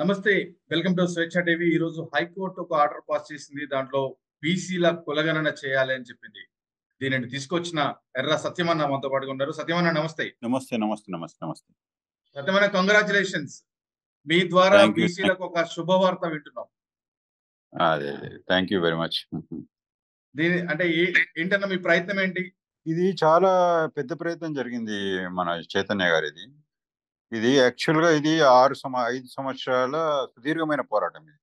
నమస్తే. Welcome to స్వేచ్ఛ TV. ఈరోజు హైకోర్టు ఒక ఆర్డర్ పాస్ చేసింది. దాంట్లో బీసీల కులగణన చేయాలి అని చెప్పింది. దీనిని తీసుకొచ్చిన ఎర్ర సత్యమన్న మనతో పాటుగా ఉన్నారు. సత్యమన్న నమస్తే. నమస్తే. నమస్తే. నమస్తే. నమస్తే. సత్యమన్న కంగ్రాచ్యులేషన్స్. మీ ద్వారా థ్యాంక్ యూ. బీసీలకు ఒక శుభవార్త వింటున్నాం. అదే. Thank you very much. దీని అంటే ఏంటన్న మీ ప్రయత్నం ఏంటి? ఇది చాలా పెద్ద ప్రయత్నం జరిగింది మన చైతన్య గారిది. ఇది యాక్చువల్‌గా ఇది 5 సంవత్సరాల సుదీర్ఘమైన పోరాటం ఇది.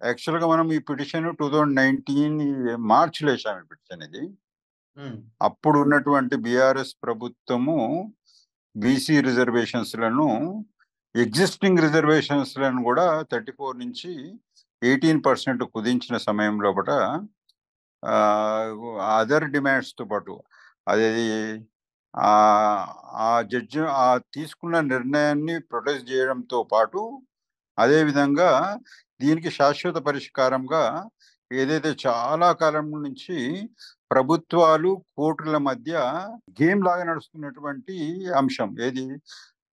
యాక్చువల్‌గా మనం ఈ పిటిషన్ 2019 మార్చ్‌లో ఏసాం ఈ పిటిషన్ ఇది. హ్మ్. అప్పుడు ఉన్నటువంటి బీఆర్ఎస్ ప్రభుత్వము బీసీ రిజర్వేషన్స్‌లను ఎగ్జిస్టింగ్ రిజర్వేషన్స్‌లను కూడా 34 నుంచి 18% కుదించిన సమయం లోపట అదర్ డిమాండ్స్‌తో పాటు అదేది ఆ జడ్జి తీసుకున్న నిర్ణయాన్ని ప్రొటెస్ట్ చేయడంతో పాటు అదేవిధంగా దీనికి శాశ్వత పరిష్కారంగా ఏదైతే చాలా కాలం నుంచి ప్రభుత్వాలు కోర్టుల మధ్య గేమ్ లాగా నడుస్తున్నటువంటి అంశం ఏది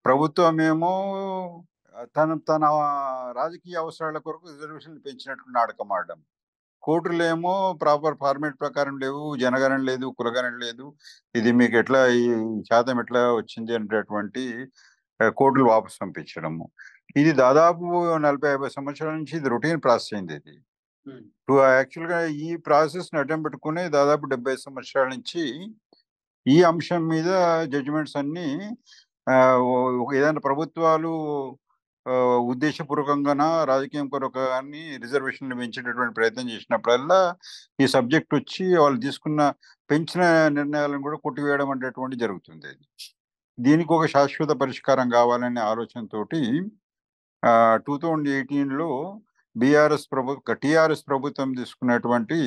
ప్రభుత్వమేమో తన రాజకీయ అవసరాల కొరకు రిజర్వేషన్లు పెంచినట్టు నాటకం ఆడడం, కోర్టులేమో ప్రాపర్ ఫార్మేట్ ప్రకారం లేవు, జనగణన లేదు, కులగణన లేదు, ఇది మీకు ఎట్లా ఈ శాతం ఎట్లా వచ్చింది అనేటటువంటి కోర్టులు వాపసు పంపించడము. ఇది దాదాపు 40-50 సంవత్సరాల నుంచి ఇది రొటీన్ ప్రాసెస్ అయింది. ఇది యాక్చువల్గా ఈ ప్రాసెస్ని అడ్డం పెట్టుకుని దాదాపు 70 సంవత్సరాల నుంచి ఈ అంశం మీద జడ్జిమెంట్స్ అన్ని ఏదైనా ప్రభుత్వాలు ఉద్దేశపూర్వకంగానా రాజకీయం కొరకు కానీ రిజర్వేషన్లు పెంచేటటువంటి ప్రయత్నం చేసినప్పుడల్లా ఈ సబ్జెక్ట్ వచ్చి వాళ్ళు తీసుకున్న పెంచిన నిర్ణయాలను కూడా కొట్టివేయడం అనేటటువంటి జరుగుతుంది. దీనికి ఒక శాశ్వత పరిష్కారం కావాలనే ఆలోచనతోటి 2018లో టీఆర్ఎస్ ప్రభుత్వం తీసుకున్నటువంటి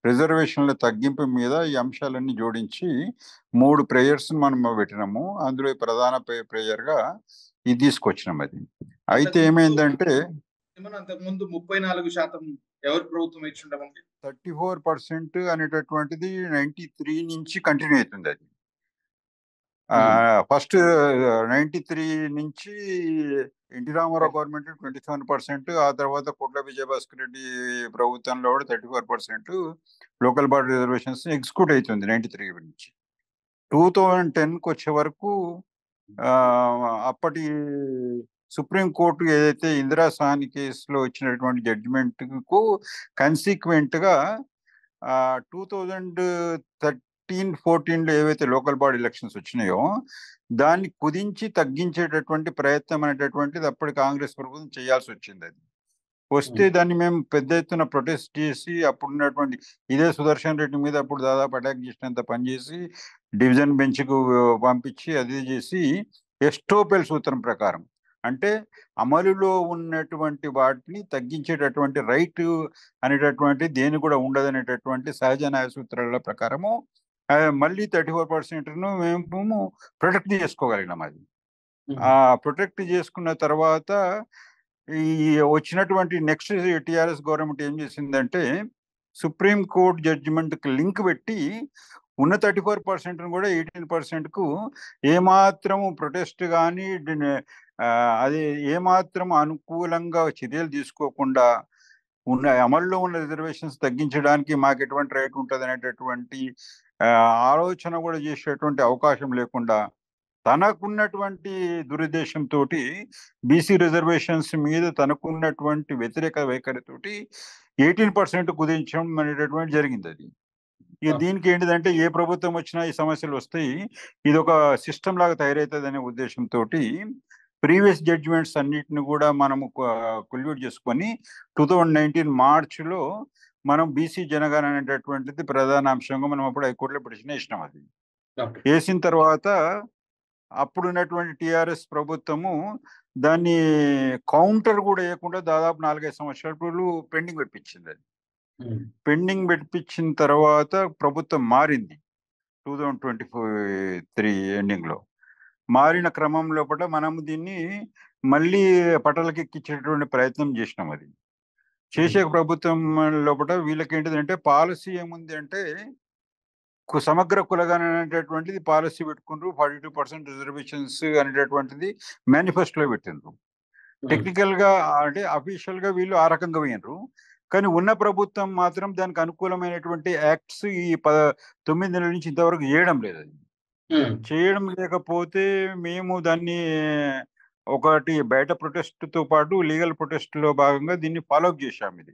రిజర్వేషన్ల తగ్గింపు మీద ఈ అంశాలన్నీ జోడించి 3 ప్రేయర్స్ మనం పెట్టినాము. అందులో ప్రధాన ప్రేయర్గా ఇది తీసుకొచ్చినాం. అది అయితే ఏమైందంటే అంతకుముందు 34% ఎవరి ప్రభుత్వం ఇచ్చిండమండి 34% అనేటటువంటిది 93 నుంచి కంటిన్యూ అవుతుంది. అది ఫస్ట్ 93 నుంచి ఎన్టీ రామారావు గవర్నమెంట్ 27%, ఆ తర్వాత కోట్ల విజయభాస్కర్ రెడ్డి ప్రభుత్వంలో కూడా 34% లోకల్ బాడీ రిజర్వేషన్స్ ఎగ్జిక్యూట్ అవుతుంది 93 నుంచి. 2010కి వచ్చే వరకు అప్పటి సుప్రీంకోర్టు ఏదైతే ఇందిరా సాహ్ని కేసులో వచ్చినటువంటి జడ్జిమెంట్కు కన్సిక్వెంట్గా 2013-14లో ఏవైతే లోకల్ బాడీ ఎలక్షన్స్ వచ్చినాయో దాన్ని కుదించి తగ్గించేటటువంటి ప్రయత్నం అనేటటువంటిది అప్పటి కాంగ్రెస్ ప్రభుత్వం చేయాల్సి వచ్చింది. అది వస్తే దాన్ని మేము పెద్ద ఎత్తున ప్రొటెస్ట్ చేసి అప్పుడున్నటువంటి ఇదే సుదర్శన్ రెడ్డి మీద అప్పుడు దాదాపు అటాక్ చేసినంత పనిచేసి డివిజన్ బెంచ్కు పంపించి అది చేసి ఎస్టోపెల్ సూత్రం ప్రకారం అంటే అమలులో ఉన్నటువంటి వాటిని తగ్గించేటటువంటి రైట్ అనేటటువంటి దేని కూడా ఉండదనేటటువంటి సహజ న్యాయ సూత్రాల ప్రకారము మళ్ళీ 34%ను మేము ప్రొటెక్ట్ చేసుకోగలిగినాం. అది ప్రొటెక్ట్ చేసుకున్న తర్వాత ఈ వచ్చినటువంటి నెక్స్ట్ టీఆర్ఎస్ గవర్నమెంట్ ఏం చేసిందంటే సుప్రీంకోర్టు జడ్జిమెంట్కి లింక్ పెట్టి ఉన్న 34%ను కూడా 18%కు ఏమాత్రము ప్రొటెస్ట్ కానీ అది ఏమాత్రం అనుకూలంగా చర్యలు తీసుకోకుండా అమల్లో ఉన్న రిజర్వేషన్స్ తగ్గించడానికి మాకు ఎటువంటి రైట్ ఉంటుంది అనేటటువంటి ఆలోచన కూడా చేసేటువంటి అవకాశం లేకుండా తనకున్నటువంటి దురుద్దేశంతో బీసీ రిజర్వేషన్స్ మీద తనకున్నటువంటి వ్యతిరేక వైఖరితోటి 18% కుదించడం అనేటటువంటి జరిగింది. అది ఇక దీనికి ఏంటిదంటే ఏ ప్రభుత్వం వచ్చినా ఈ సమస్యలు వస్తాయి, ఇది ఒక సిస్టమ్ లాగా తయారవుతుంది అనే ఉద్దేశంతో ప్రీవియస్ జడ్జిమెంట్స్ అన్నిటిని కూడా మనము కొల్యూట్ చేసుకొని 2019 మార్చిలో మనం బీసీ జనగణన అనేటటువంటిది ప్రధాన అంశంగా మనం అప్పుడు హైకోర్టులో పిటిషన్ వేసినాం. అది వేసిన తర్వాత అప్పుడున్నటువంటి టీఆర్ఎస్ ప్రభుత్వము దాన్ని కౌంటర్ కూడా వేయకుండా దాదాపు 4-5 సంవత్సరాలు పెండింగ్ పెట్టించింది. అది పెండింగ్ పెట్టించిన తర్వాత ప్రభుత్వం మారింది 2023 ఎండింగ్లో. మారిన క్రమం లోపల మనం దీన్ని మళ్ళీ పటలకెక్కించేటువంటి ప్రయత్నం చేసినాం. అది చేసే ప్రభుత్వం లోపల వీళ్ళకి ఏంటిదంటే పాలసీ ఏముంది అంటే సమగ్ర కులగణన అనేటటువంటిది పాలసీ పెట్టుకుంటూ 42% రిజర్వేషన్స్ అనేటటువంటిది మేనిఫెస్టోలో పెట్టిండ్రు. టెక్నికల్ గా అంటే అఫీషియల్ గా వీళ్ళు ఆ రకంగా పోయినరు. కానీ ఉన్న ప్రభుత్వం మాత్రం దానికి అనుకూలమైనటువంటి యాక్ట్స్ ఈ 9 నెలల నుంచి ఇంతవరకు చేయడం లేదు. అది చేయడం లేకపోతే మేము దాన్ని ఒకటి బయట ప్రొటెస్ట్ తో పాటు లీగల్ ప్రొటెస్ట్ లో భాగంగా దీన్ని ఫాలోఅప్ చేశాం. ఇది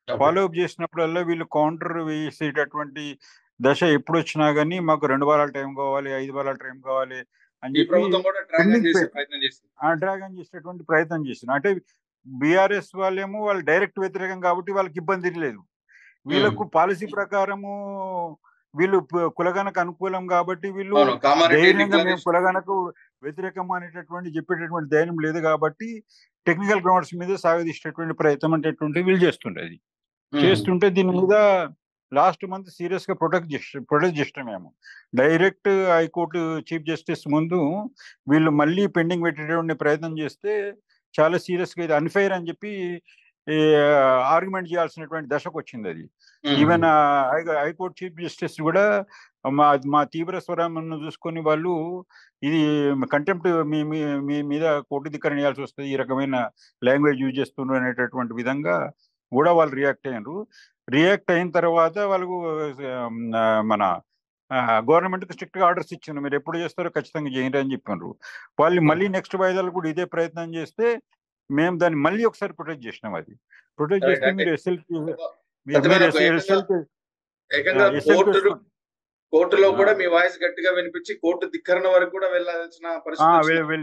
ఫాలోఅప్ చేసినప్పుడల్లా వీళ్ళు కౌంటర్ వేసేటటువంటి దశ ఎప్పుడు వచ్చినా కానీ మాకు 2 వారాల టైం కావాలి, 5 వారాల టైం కావాలి అని ఈ చెప్పి ప్రభుత్వం కూడా డ్రాగన్ చేసే ప్రయత్నం చేసింది. డ్రాగన్ చేసేటువంటి ప్రయత్నం చేస్తున్నారు. అంటే బీఆర్ఎస్ వాళ్ళేమో వాళ్ళు డైరెక్ట్ వ్యతిరేకం కాబట్టి వాళ్ళకి ఇబ్బంది లేదు. వీళ్ళకు పాలసీ ప్రకారము వీళ్ళు కులగనకు అనుకూలం కాబట్టి వీళ్ళు అవును, కామారెడ్డి ధైర్యంగా మేము డిక్లరేషన్ కులగనకు వ్యతిరేకం అనేటటువంటి చెప్పేటటువంటి ధైర్యం లేదు కాబట్టి టెక్నికల్ గ్రౌండ్స్ మీద సాగదీసేటటువంటి ప్రయత్నం అనేటటువంటి వీళ్ళు చేస్తుండేది. చేస్తుంటే దీని మీద లాస్ట్ మంత్ సీరియస్ గా ప్రొటెక్ట్ చేస్తాం మేము. డైరెక్ట్ హైకోర్టు చీఫ్ జస్టిస్ ముందు వీళ్ళు మళ్ళీ పెండింగ్ పెట్టేటువంటి ప్రయత్నం చేస్తే చాలా సీరియస్ గా ఇది అన్ఫెయిర్ అని చెప్పి ఆర్గ్యుమెంట్ చేయాల్సినటువంటి దశకు వచ్చింది. అది ఈవెన్ హైకోర్టు చీఫ్ జస్టిస్ కూడా మా తీవ్ర స్వరాన్ని చూసుకొని వాళ్ళు ఇది కంటెంప్ట్ మీ మీద కోర్టు ధిక్కరణ చేయాల్సి వస్తుంది, ఈ రకమైన లాంగ్వేజ్ యూజ్ చేస్తున్నారు అనేటటువంటి విధంగా కూడా వాళ్ళు రియాక్ట్ అయ్యారు. రియాక్ట్ అయిన తర్వాత వాళ్ళకు మన గవర్నమెంట్కి స్ట్రిక్ట్ గా ఆర్డర్స్ ఇచ్చిండ్రు, మీరు ఎప్పుడు చేస్తారో ఖచ్చితంగా చేయండి అని చెప్పినారు. వాళ్ళు మళ్ళీ నెక్స్ట్ వాయిదాలు కూడా ఇదే ప్రయత్నం చేస్తే మేము దాన్ని మళ్ళీ ఒకసారి ప్రొటెక్ట్ చేసినాం. అది ప్రొటెక్ట్ చేస్తే మీరు కోర్టులో కూడా మీ వాయిస్ గట్టిగా వినిపించి కోర్టు ధిక్కరణ వరకు కూడా వెళ్ళాల్సిన పరిస్థితి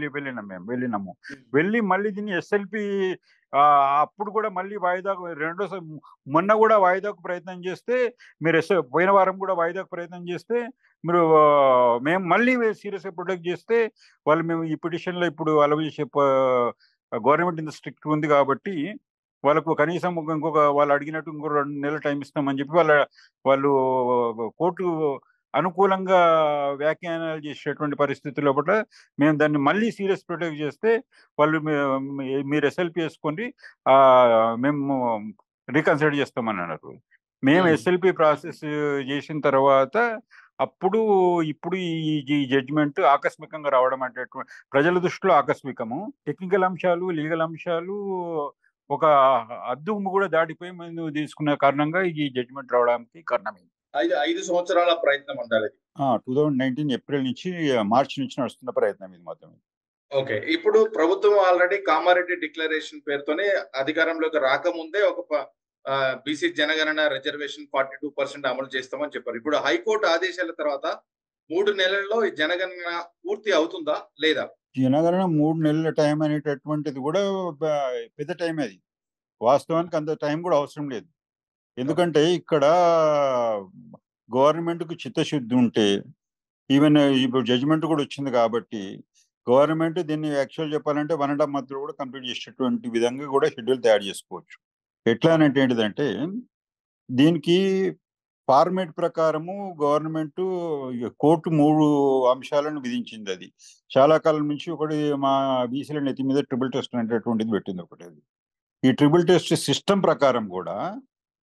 వెళ్ళినాము. వెళ్ళి మళ్ళీ దీన్ని ఎస్ఎల్పి అప్పుడు కూడా మళ్ళీ వాయిదాకు రెండోసారి మొన్న కూడా వాయిదాకు ప్రయత్నం చేస్తే మీరు పోయిన వారం కూడా వాయిదాకు ప్రయత్నం చేస్తే మీరు మేము మళ్ళీ సీరియస్ గా ప్రొటెక్ట్ చేస్తే వాళ్ళు మేము ఈ పిటిషన్ లో ఇప్పుడు అలవ్ చేసే గవర్నమెంట్ ఇంత స్ట్రిక్ట్ ఉంది కాబట్టి వాళ్ళకు కనీసం ఇంకొక వాళ్ళు అడిగినట్టు ఇంకో 2 నెలల టైం ఇస్తామని చెప్పి వాళ్ళు కోర్టు అనుకూలంగా వ్యాఖ్యానాలు చేసేటువంటి పరిస్థితుల్లో పట్ల మేము దాన్ని మళ్ళీ సీరియస్ ప్రొటెక్ట్ చేస్తే వాళ్ళు మీరు ఎస్ఎల్పి వేసుకొని మేము రీకన్సిడర్ చేస్తామని అన్నారు. మేము ఎస్ఎల్పి ప్రాసెస్ చేసిన తర్వాత ఇప్పుడు ఈ జడ్జిమెంట్ ఆకస్మికంగా రావడం అంటే ప్రజల దృష్టిలో ఆకస్మికము. టెక్నికల్ అంశాలు, లీగల్ అంశాలు ఒక అద్దుము కూడా దాటిపోయి మేము తీసుకున్న కారణంగా ఈ జడ్జిమెంట్ రావడానికి కారణమైంది. 5 సంవత్సరాల ప్రయత్నం అంటారు. 2019 ఏప్రిల్ నుంచి మార్చి నుంచి నడుస్తున్న ప్రయత్నం ఇది మొత్తం. ఓకే, ఇప్పుడు ప్రభుత్వం ఆల్రెడీ కామారెడ్డి డిక్లరేషన్ పేరుతోనే అధికారంలోకి రాకముందే ఒక బీసీ జనగణన రిజర్వేషన్ 42% అమలు చేస్తామని చెప్పారు. ఇప్పుడు హైకోర్టు ఆదేశాల తర్వాత 3 నెలల్లో ఈ జనగణన పూర్తి అవుతుందా లేదా? జనగణన 3 నెలల టైం అనేటటువంటిది కూడా పెద్ద టైం. అది వాస్తవానికి అంత టైం కూడా అవసరం లేదు. ఎందుకంటే ఇక్కడ గవర్నమెంట్ కు చిత్తశుద్ధి ఉంటే ఈవెన్ ఇప్పుడు జడ్జిమెంట్ కూడా వచ్చింది కాబట్టి గవర్నమెంట్ దీన్ని యాక్చువల్ చెప్పాలంటే 1.5 month కూడా కంప్లీట్ చేసేటువంటి విధంగా కూడా షెడ్యూల్ తయారు చేసుకోవచ్చు. ఎట్లా అంటే ఏంటిదంటే దీనికి ఫార్మేట్ ప్రకారము గవర్నమెంట్ కోర్టు 3 అంశాలను విధించింది. అది చాలా కాలం నుంచి ఒకటి మా బీసీల నెత్తి మీద ట్రిపుల్ టెస్ట్ అనేటటువంటిది పెట్టింది ఒకటి. అది ఈ ట్రిపుల్ టెస్ట్ సిస్టమ్ ప్రకారం కూడా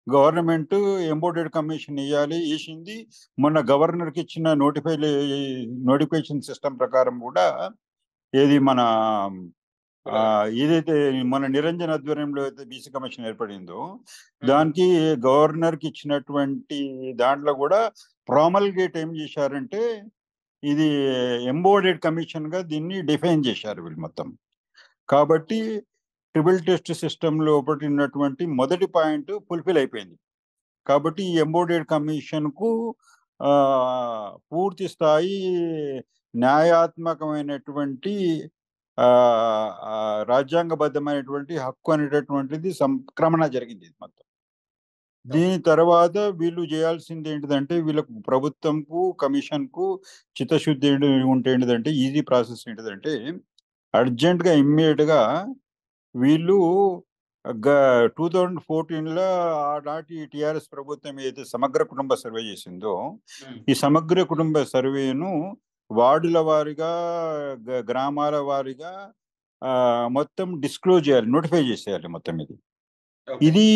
గవర్నమెంట్ ఎంబోడెడ్ కమిషన్ వేసింది. మొన్న గవర్నర్కి ఇచ్చిన నోటిఫికేషన్ సిస్టమ్ ప్రకారం కూడా ఏది మన ఏదైతే మన నిరంజన్ ఆధ్వర్యంలో అయితే బీసీ కమిషన్ ఏర్పడిందో దానికి గవర్నర్కి ఇచ్చినటువంటి దాంట్లో కూడా ప్రామల్గేట్ ఏం చేశారంటే ఇది ఎంబోడెడ్ కమిషన్ గా దీన్ని డిఫైన్ చేశారు వీళ్ళు మొత్తం. కాబట్టి ట్రిపుల్ టెస్ట్ సిస్టమ్ లోపటి ఉన్నటువంటి మొదటి పాయింట్ ఫుల్ఫిల్ అయిపోయింది. కాబట్టి ఈ ఎంబోడెడ్ కమిషన్ కు పూర్తి స్థాయి న్యాయాత్మకమైనటువంటి రాజ్యాంగబద్ధమైనటువంటి హక్కు అనేటటువంటిది సంక్రమణ జరిగింది మొత్తం. దీని తర్వాత వీళ్ళు చేయాల్సింది ఏంటిదంటే వీళ్ళకు ప్రభుత్వంకు కమిషన్ కు చిత్తశుద్ధి ఉంటే ఏంటిదంటే ఈజీ ప్రాసెస్ ఏంటిదంటే అర్జెంట్ గా ఇమ్మీడియట్ గా వీళ్ళు 2014లో ఆనాటి టిఆర్ఎస్ ప్రభుత్వం ఏదైతే సమగ్ర కుటుంబ సర్వే చేసిందో ఈ సమగ్ర కుటుంబ సర్వేను వార్డుల వారిగా గ్రామాల వారిగా మొత్తం డిస్క్లోజ్ చేయాలి, నోటిఫై చేసేయాలి మొత్తం. ఇది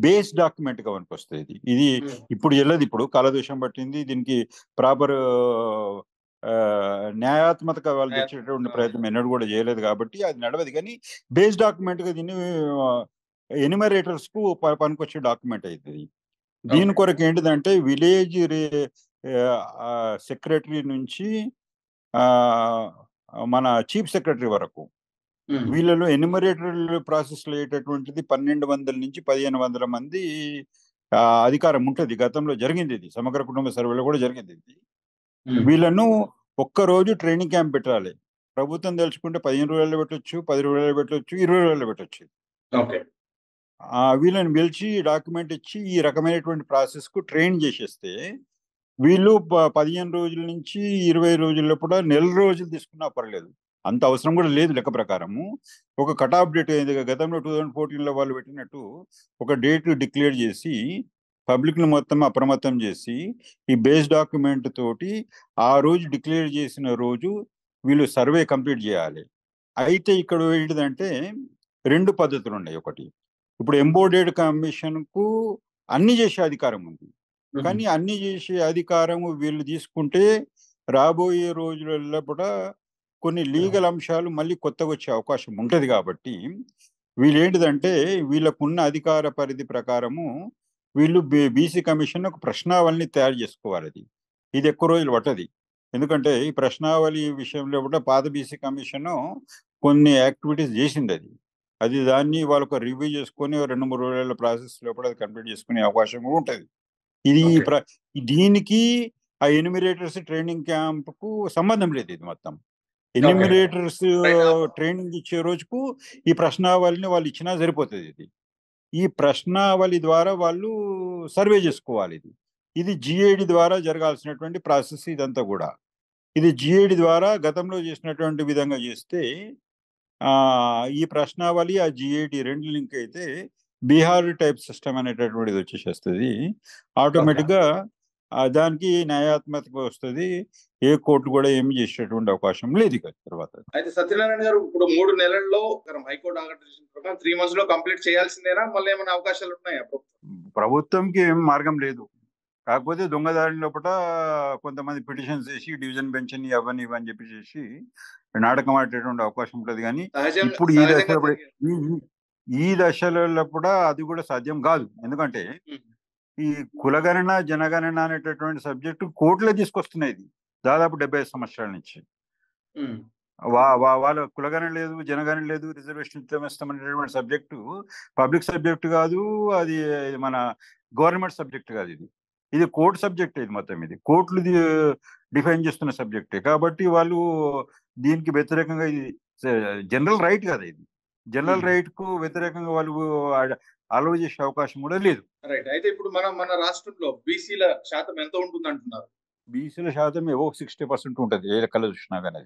బేస్ డాక్యుమెంట్ గా మనకు వస్తుంది. ఇది ఇప్పుడు వెళ్ళదు, ఇప్పుడు కాలదోషం పట్టింది, దీనికి ప్రాపర్ న్యాయాత్మక వాళ్ళు తెచ్చేటువంటి ప్రయత్నం ఎన్నడూ కూడా చేయలేదు కాబట్టి అది నడవదు. కానీ బేస్ డాక్యుమెంట్గా దీన్ని ఎన్యుమరేటర్స్ కు పనికొచ్చే డాక్యుమెంట్ అవుతుంది. దీని కొరకు ఏంటిదంటే విలేజ్ సెక్రటరీ నుంచి మన చీఫ్ సెక్రటరీ వరకు వీళ్ళలో ఎన్యుమరేటర్ ప్రాసెస్ అయ్యేటటువంటిది 1200 నుంచి 1500 మంది అధికారం ఉంటుంది. గతంలో జరిగింది, ఇది సమగ్ర కుటుంబ సర్వేలో కూడా జరిగింది. ఇది వీళ్ళను ఒక్కరోజు ట్రైనింగ్ క్యాంప్ పెట్టాలి. ప్రభుత్వం తెలుసుకుంటే 15 రోజుల్లో పెట్టొచ్చు, 10 రోజుల్లో పెట్టొచ్చు, 20 రోజుల్లో పెట్టొచ్చు. వీళ్ళని పిలిచి డాక్యుమెంట్ ఇచ్చి ఈ రకమైనటువంటి ప్రాసెస్ కు ట్రైన్ చేసేస్తే వీళ్ళు 15 రోజుల నుంచి 20 రోజుల్లో కూడా నెల రోజులు తీసుకున్నా పర్లేదు. అంత అవసరం కూడా లేదు. లెక్క ప్రకారము ఒక కట్ ఆఫ్ డేట్ అయింది. గతంలో 2014లో వాళ్ళు పెట్టినట్టు ఒక డేట్ డిక్లేర్ చేసి పబ్లిక్ ను మొత్తం అప్రమత్తం చేసి ఈ బేస్ డాక్యుమెంట్ తోటి ఆ రోజు డిక్లేర్ చేసిన రోజు వీళ్ళు సర్వే కంప్లీట్ చేయాలి. అయితే ఇక్కడ ఏంటిదంటే 2 పద్ధతులు ఉన్నాయి. ఒకటి, ఇప్పుడు ఎంబోర్డెడ్ కమిషన్ కు అన్ని చేసే అధికారం ఉంది. కానీ అన్ని చేసే అధికారము వీళ్ళు తీసుకుంటే రాబోయే రోజులలో కూడా కొన్ని లీగల్ అంశాలు మళ్ళీ కొత్తగా వచ్చే అవకాశం ఉంటుంది. కాబట్టి వీళ్ళు ఏంటిదంటే వీళ్ళకున్న అధికార పరిధి ప్రకారము వీళ్ళు బీసీ కమిషన్ ఒక ప్రశ్నావళిని తయారు చేసుకోవాలి. ఇది ఎక్కువ రోజులు పట్టది. ఎందుకంటే ఈ ప్రశ్నావళి విషయంలో కూడా పాత బీసీ కమిషన్ కొన్ని యాక్టివిటీస్ చేసింది. అది దాన్ని వాళ్ళొక రివ్యూ చేసుకొని 2-3 రోజుల ప్రాసెస్ లోపల అది కంప్లీట్ చేసుకునే అవకాశం కూడా ఉంటుంది. ఇది దీనికి ఆ ఎన్యుమరేటర్స్ ట్రైనింగ్ క్యాంప్ కు సంబంధం లేదు. ఇది మొత్తం ఎన్యుమరేటర్స్ ట్రైనింగ్ ఇచ్చే రోజుకు ఈ ప్రశ్నావళిని వాళ్ళు ఇచ్చినా సరిపోతుంది. ఈ ప్రశ్నావళి ద్వారా వాళ్ళు సర్వే చేసుకోవాలి. ఇది జిఐడి ద్వారా జరగాల్సినటువంటి ప్రాసెస్. ఇదంతా కూడా ఇది జిఐడి ద్వారా గతంలో చేసినటువంటి విధంగా చేస్తే ఈ ప్రశ్నావళి ఆ జిఐడి 2 లింక్ అయితే బీహార్ టైప్ సిస్టమ్ అనేటటువంటిది వచ్చేసేస్తుంది. ఆటోమేటిక్గా దానికి న్యాయాత్మక వస్తుంది. ఏ కోర్టు కూడా ఏమి చేసేటువంటి అవకాశం లేదు. తర్వాత అయితే సత్యనారాయణ గారు, ఇప్పుడు 3 నెలల్లో హైకోర్టు ఆర్డర్ 3 months లో కంప్లీట్ చేయాల్సిందేనా? మళ్ళీ ఏమైనా అవకాశాలు ఉన్నాయా? ప్రభుత్వంకి ఏం మార్గం లేదు. కాకపోతే దొంగదారి లోపల కొంతమంది పిటిషన్స్ చేసి డివిజన్ బెంచ్ ని అవన్నీ ఇవని చెప్పేసి నాటకం ఆడేటువంటి అవకాశం ఉంటుంది. కానీ ఇప్పుడు ఈ దశలలో కూడా అది కూడా సాధ్యం కాదు. ఎందుకంటే ఈ కులగణన జనగణన అనేటటువంటి సబ్జెక్టు కోర్టులో తీసుకొస్తున్నాయి దాదాపు 75 సంవత్సరాల నుంచి. వాళ్ళ కులగణన లేదు, జనగణన లేదు, రిజర్వేషన్ ఇస్తామనేటువంటి సబ్జెక్టు పబ్లిక్ సబ్జెక్టు కాదు, అది మన గవర్నమెంట్ సబ్జెక్ట్ కాదు. ఇది కోర్టు సబ్జెక్ట్. ఇది మొత్తం ఇది కోర్టులు డిఫైన్ చేస్తున్న సబ్జెక్టే. కాబట్టి వాళ్ళు దీనికి వ్యతిరేకంగా, ఇది జనరల్ రైట్ కదా, ఇది జనరల్ రైట్ కు వ్యతిరేకంగా వాళ్ళు అలౌ చేసే అవకాశం కూడా లేదు. రైట్. అయితే ఇప్పుడు మన రాష్ట్రంలో బీసీల శాతం ఎంత ఉంటుంది అంటున్నారు? బీసీల శాతం ఏవో 60% ఉంటుంది ఏ లెక్కలో చూసినా కానీ.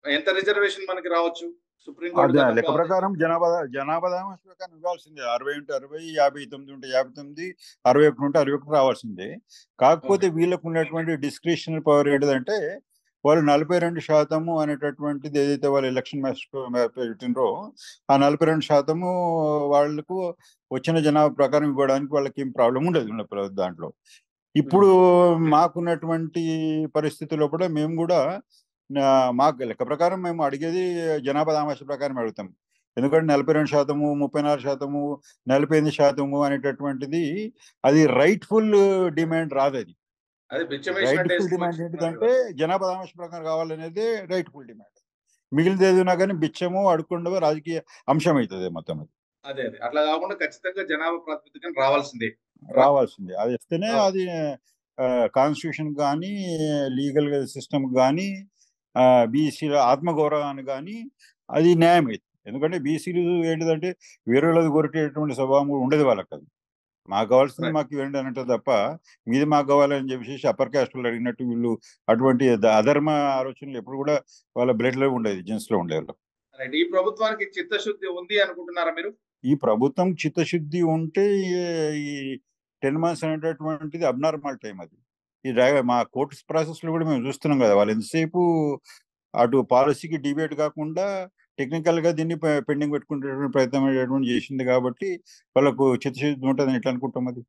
అది ఎంత రిజర్వేషన్ మనకి రావచ్చు? లెక్క ప్రకారం జనాభా ప్రకారం ఇవ్వాల్సిందే. 60 ఉంటే 60, 59 ఉంటే 59, 61 ఉంటే 61 రావాల్సిందే. కాకపోతే వీళ్ళకు ఉన్నటువంటి డిస్క్రిషనల్ పవర్ ఏంటిదంటే వాళ్ళు 42% అనేటటువంటిది ఏదైతే వాళ్ళు ఎలక్షన్ పెట్టినరో ఆ 42% వాళ్లకు వచ్చిన జనాభా ప్రకారం ఇవ్వడానికి వాళ్ళకి ఏం ప్రాబ్లం ఉండదు దాంట్లో. ఇప్పుడు మాకున్నటువంటి పరిస్థితుల్లో కూడా మేము కూడా మాకు లెక్క ప్రకారం మేము అడిగేది జనాభా దామాష ప్రకారం అడుగుతాం. ఎందుకంటే 42%, 34%, 45% అనేటటువంటిది అది రైట్ఫుల్ డిమాండ్ రాదు. అది రైట్ఫుల్ డిమాండ్ ఏంటిదంటే జనాభా దామాష ప్రకారం కావాలనేది రైట్ఫుల్ డిమాండ్. మిగిలింది ఏదైనా కానీ బిచ్చము అడుకుండవో రాజకీయ అంశం అవుతుంది మొత్తం. అది అట్లా కాకుండా ఖచ్చితంగా జనాభా ప్రాతిపదికన రావాల్సిందే. అది ఇస్తేనే అది కాన్స్టిట్యూషన్ కానీ లీగల్ సిస్టమ్ కానీ బీసీల ఆత్మగౌరవాన్ని కానీ అది న్యాయం అవుతుంది. ఎందుకంటే బీసీలు ఏంటిదంటే వేరే వాళ్ళది కోరికేటువంటి స్వభావం ఉండదు వాళ్ళకి. అది మాకు కావాల్సింది మాకు ఇవ్వండి అన్నట్టు తప్ప మీది మాకు కావాలని చెప్పేసి అప్పర్ క్యాస్ట్ వాళ్ళు అడిగినట్టు వీళ్ళు అటువంటి అధర్మ ఆలోచనలు ఎప్పుడు కూడా వాళ్ళ బ్లడ్ లో ఉండేది, జెన్స్ లో ఉండేవాళ్ళు. ఈ ప్రభుత్వానికి చిత్తశుద్ధి ఉంది అనుకుంటున్నారా మీరు? ఈ ప్రభుత్వం చిత్తశుద్ధి ఉంటే ఈ 10 months అనేటటువంటిది అబ్నార్మల్ టైం. అది ఈ మా కోర్టు ప్రాసెస్ లో కూడా మేము చూస్తున్నాం కదా, వాళ్ళు ఎంతసేపు అటు పాలసీకి డిబేట్ కాకుండా టెక్నికల్ గా దీన్ని పెండింగ్ పెట్టుకునేటువంటి ప్రయత్నం చేసింది. కాబట్టి వాళ్ళకు చిత్తశుద్ధి ఉంటుందని ఎట్లా అనుకుంటాం? అది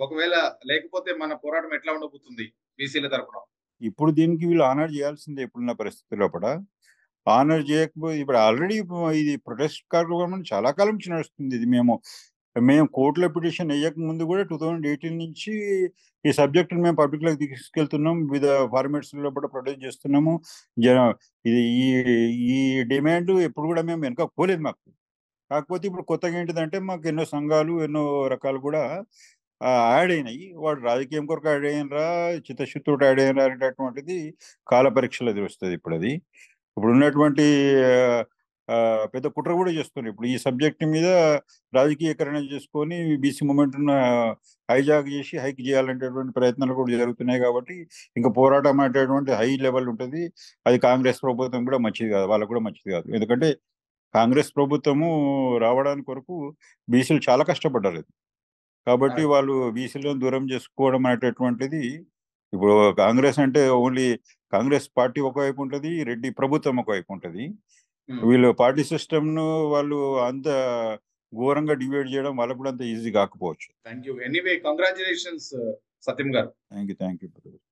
ఒకవేళ లేకపోతే మన పోరాటం ఎట్లా ఉండబోతుంది బీసీల తరఫున? ఇప్పుడు దీనికి వీళ్ళు ఆనర్ చేయాల్సిందే ఇప్పుడున్న పరిస్థితుల్లో కూడా. ఆనర్ చేయకపోతే ఇప్పుడు ఆల్రెడీ ఇది ప్రొటెస్ట్ కార్యక్రమం చాలా కాలం నుంచి నడుస్తుంది. ఇది మేము కోర్టులో పిటిషన్ వేయక ముందు కూడా 2018 నుంచి ఈ సబ్జెక్ట్ మేము పబ్లిక్ లోకి తీసుకెళ్తున్నాం. వివిధ ఫార్మాట్స్ లో కూడా ప్రొటెస్ట్ చేస్తున్నాము. ఇది ఈ డిమాండ్ ఎప్పుడు కూడా మేము వెనక పోలేదు మాకు. కాకపోతే ఇప్పుడు కొత్తగా ఏంటిదంటే మాకు ఎన్నో సంఘాలు ఎన్నో రకాలు కూడా యాడ్ అయినాయి. వాడు రాజకీయం కొరకు యాడ్ అయినరా, చిత్తశుద్ధితో యాడ్ అయినరా అనేటటువంటిది కాల పరీక్షలో తెలుస్తుంది. ఇప్పుడు ఉన్నటువంటి పెద్ద కుట్ర కూడా చేస్తున్నారు. ఇప్పుడు ఈ సబ్జెక్ట్ మీద రాజకీయకరణ చేసుకొని బీసీ మూమెంట్ హైజాక్ చేసి హైక్ చేయాలనేటటువంటి ప్రయత్నాలు కూడా జరుగుతున్నాయి. కాబట్టి ఇంకా పోరాటం అనేటటువంటి హై లెవెల్ ఉంటుంది. అది కాంగ్రెస్ ప్రభుత్వం కూడా మంచిది కాదు, వాళ్ళకు కూడా మంచిది కాదు. ఎందుకంటే కాంగ్రెస్ ప్రభుత్వము రావడానికి కొరకు బీసీలు చాలా కష్టపడ్డారు. కాబట్టి వాళ్ళు బీసీలను దూరం చేసుకోవడం అనేటటువంటిది, ఇప్పుడు కాంగ్రెస్ అంటే ఓన్లీ కాంగ్రెస్ పార్టీ ఒకవైపు ఉంటుంది, రెడ్డి ప్రభుత్వం ఒకవైపు ఉంటుంది. వీళ్ళు పార్టీ సిస్టమ్ ను వాళ్ళు అంత ఘోరంగా డివైడ్ చేయడం వాళ్ళకు కూడా అంత ఈజీ కాకపోవచ్చు. Thank you. ఎనీవే కంగ్రాచులేషన్స్ సత్యం గారు. Thank you.